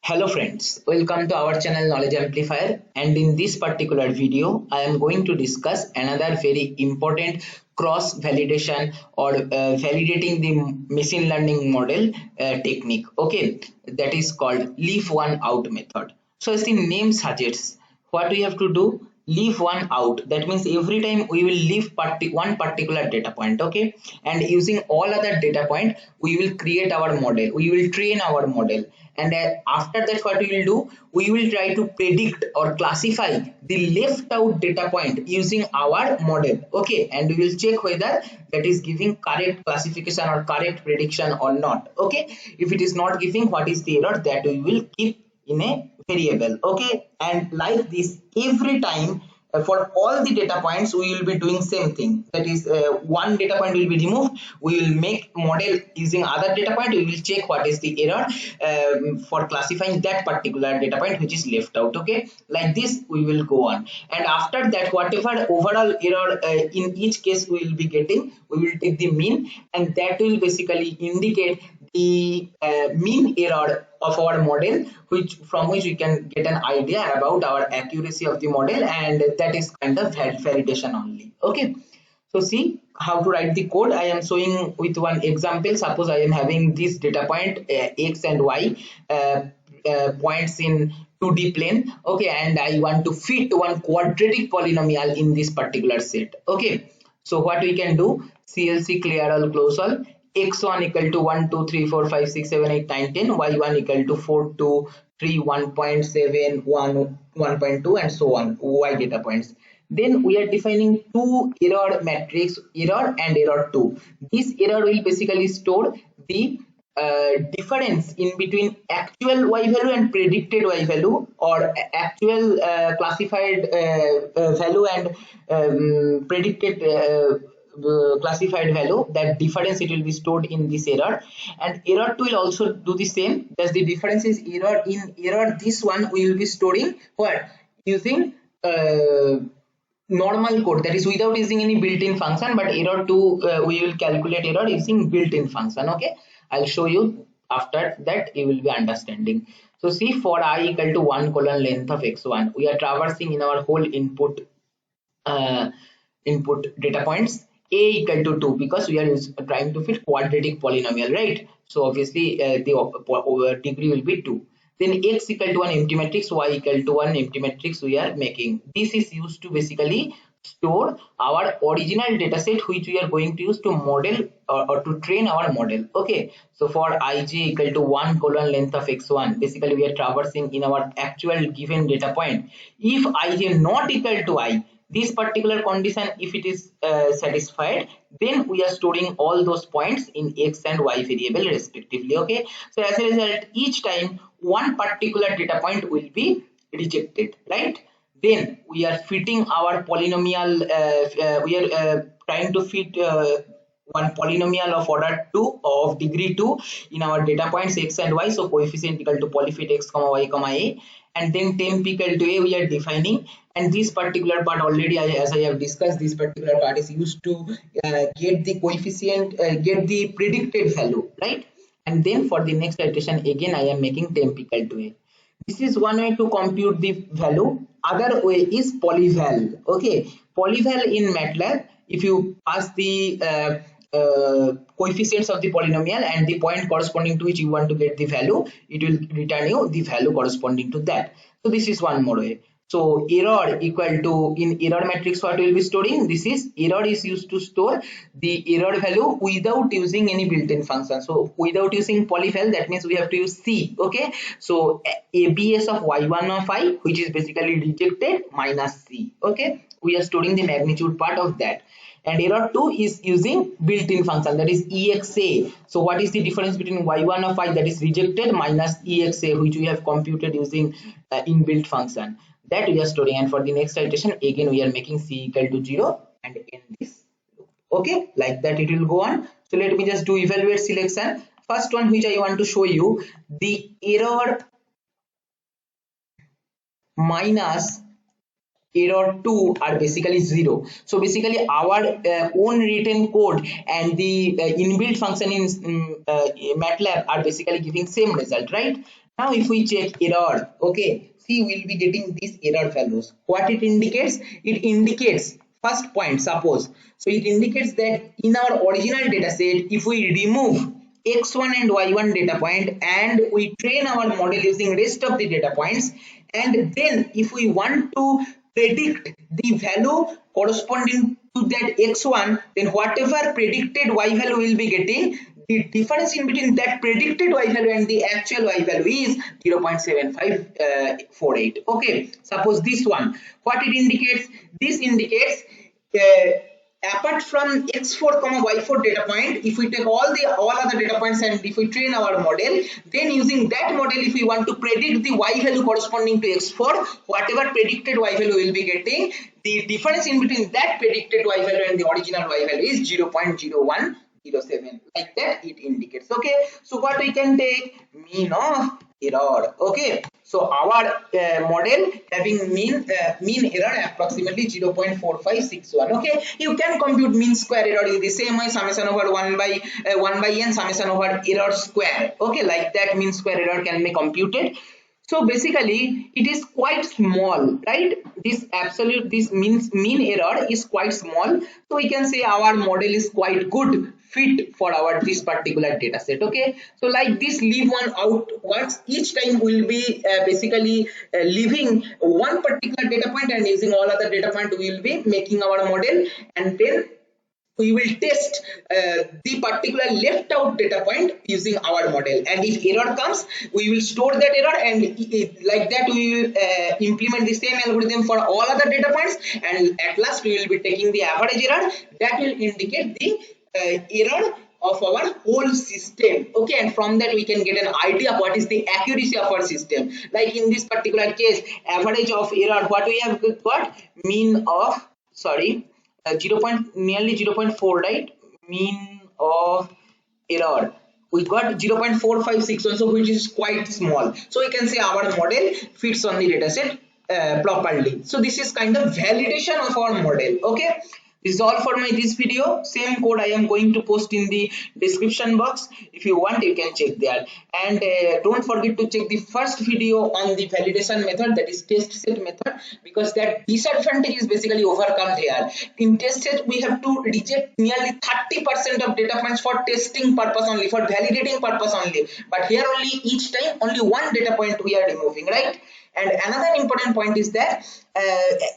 Hello friends, welcome to our channel Knowledge Amplifier, and in this particular video I am going to discuss another very important cross validation or validating the machine learning model technique, okay, that is called leave one out method. So as the name suggests, what we have to do, leave one out. That means every time we will leave one particular data point, okay, and using all other data point we will create our model, we will train our model, and after that what we will do, we will try to predict or classify the left out data point using our model, okay, and we will check whether that is giving correct classification or correct prediction or not, okay. If it is not giving, what is the error, that we will keep in a variable, okay. And like this, every time for all the data points we will be doing same thing, that is one data point will be removed, we will make model using other data point, we will check what is the error for classifying that particular data point which is left out, okay. Like this we will go on, and after that whatever overall error in each case we will be getting, we will take the mean, and that will basically indicate the mean error of our model, which from which we can get an idea about our accuracy of the model, and that is kind of validation only, okay. So see how to write the code. I am showing with one example. Suppose I am having this data point x and y points in 2D plane, okay, and I want to fit one quadratic polynomial in this particular set, okay. So what we can do, CLC clear all close all, x1 equal to 1 2 3 4 5 6 7 8 9 10, y1 equal to 4 2 3 1.7 1 1.2 and so on, y data points. Then we are defining two error matrix, error and error 2. This error will basically store the difference in between actual y value and predicted y value, or actual classified value and predicted classified value. That difference, it will be stored in this error, and error 2 will also do the same. Thus the difference is error in error, this one we will be storing what, using normal code, that is without using any built-in function, but error 2 we will calculate error using built-in function, okay. I'll show you, after that you will be understanding. So see, for I equal to 1 colon length of x1, we are traversing in our whole input data points a equal to 2, because we are trying to fit quadratic polynomial, right? So obviously the degree will be 2. Then x equal to 1 empty matrix, y equal to 1 empty matrix we are making. This is used to basically store our original data set which we are going to use to model or to train our model, okay. So for ij equal to 1 colon length of x1, basically we are traversing in our actual given data point. If ij not equal to I, this particular condition, if it is satisfied, then we are storing all those points in x and y variable respectively, okay. So as a result, each time one particular data point will be rejected, right? Then we are fitting our polynomial, we are trying to fit one polynomial of order 2 of degree 2 in our data points x and y. So coefficient equal to polyfit x comma y comma a, and then temp equal to a we are defining. And this particular part already, as I have discussed, this particular part is used to get the coefficient, get the predicted value, right? And then for the next iteration, again I am making temp equal to a. This is one way to compute the value. Other way is polyval, okay. Polyval in MATLAB, if you pass the coefficients of the polynomial and the point corresponding to which you want to get the value, it will return you the value corresponding to that. So this is one more way. So error equal to, in error matrix what we will be storing, this is error is used to store the error value without using any built-in function. So without using polyval, that means we have to use C, okay. So ABS of y1 of I, which is basically rejected, minus C, okay. We are storing the magnitude part of that. And error 2 is using built-in function, that is exa. So what is the difference between y1 of I, that is rejected, minus exa, which we have computed using inbuilt function, that we are storing. And for the next iteration, again we are making c equal to 0 and in this loop, okay. Like that it will go on. So let me just do evaluate selection. First one which I want to show you, the error minus error 2 are basically 0. So basically our own written code and the inbuilt function in MATLAB are basically giving same result, right? Now if we check error, okay, see we'll be getting these error values. What it indicates? It indicates first point, suppose. So it indicates that in our original data set, if we remove x1 and y1 data point and we train our model using rest of the data points, and then if we want to predict the value corresponding to that x1, then whatever predicted y value will be getting, the difference in between that predicted y value and the actual y value is 0.7548. Okay, suppose this one, what it indicates? This indicates apart from x4 comma y4 data point, if we take all other data points and if we train our model, then using that model, if we want to predict the y value corresponding to x4, whatever predicted y value will be getting, the difference in between that predicted y value and the original y value is 0.0107, like that it indicates. Okay, so what we can take? Mean of error. Okay, so our model having mean error approximately 0.4561. Okay, you can compute mean square error in the same way, summation over 1 by n summation over error square. Okay, like that mean square error can be computed. So basically it is quite small, right? This mean error is quite small, so we can say our model is quite good fit for our this particular data set. Okay, so like this, leave one outwards. Each time we will be basically leaving one particular data point and using all other data point we will be making our model, and then we will test the particular left out data point using our model, and if error comes we will store that error, and like that we will implement the same algorithm for all other data points, and at last we will be taking the average error that will indicate the error of our whole system. Okay, and from that we can get an idea what is the accuracy of our system. Like in this particular case, average of error, what we have got? Mean of nearly 0.4, right? Mean of error we got 0.4561, so which is quite small, so we can say our model fits on the dataset properly. So this is kind of validation of our model. Okay, this is all for this video. Same code I am going to post in the description box. If you want, you can check there, and don't forget to check the first video on the validation method, that is test set method, because that disadvantage is basically overcome here. In test set we have to reject nearly 30% of data points for testing purpose only, for validating purpose only, but here only each time only one data point we are removing, right? And another important point is that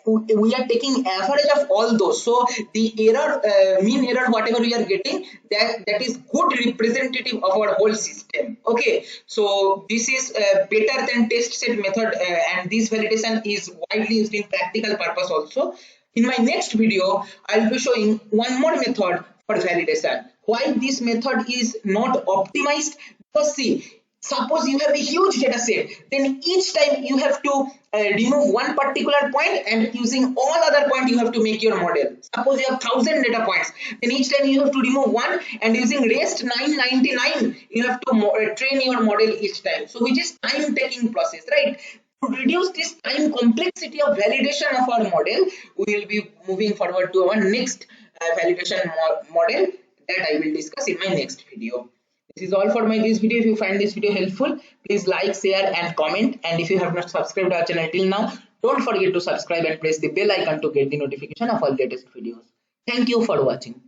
we are taking average of all those, so the error mean error whatever we are getting, that is good representative of our whole system. Okay, so this is better than test set method, and this validation is widely used in practical purpose also. In my next video I will be showing one more method for validation. Why this method is not optimized? Because see, suppose you have a huge data set, then each time you have to remove one particular point, and using all other points you have to make your model. Suppose you have 1000 data points, then each time you have to remove one, and using rest 999 you have to train your model each time, so which is time taking process, right? To reduce this time complexity of validation of our model, we will be moving forward to our next validation model that I will discuss in my next video. This is all for this video. If you find this video helpful, please like, share and comment, and if you have not subscribed our channel till now, don't forget to subscribe and press the bell icon to get the notification of all latest videos. Thank you for watching.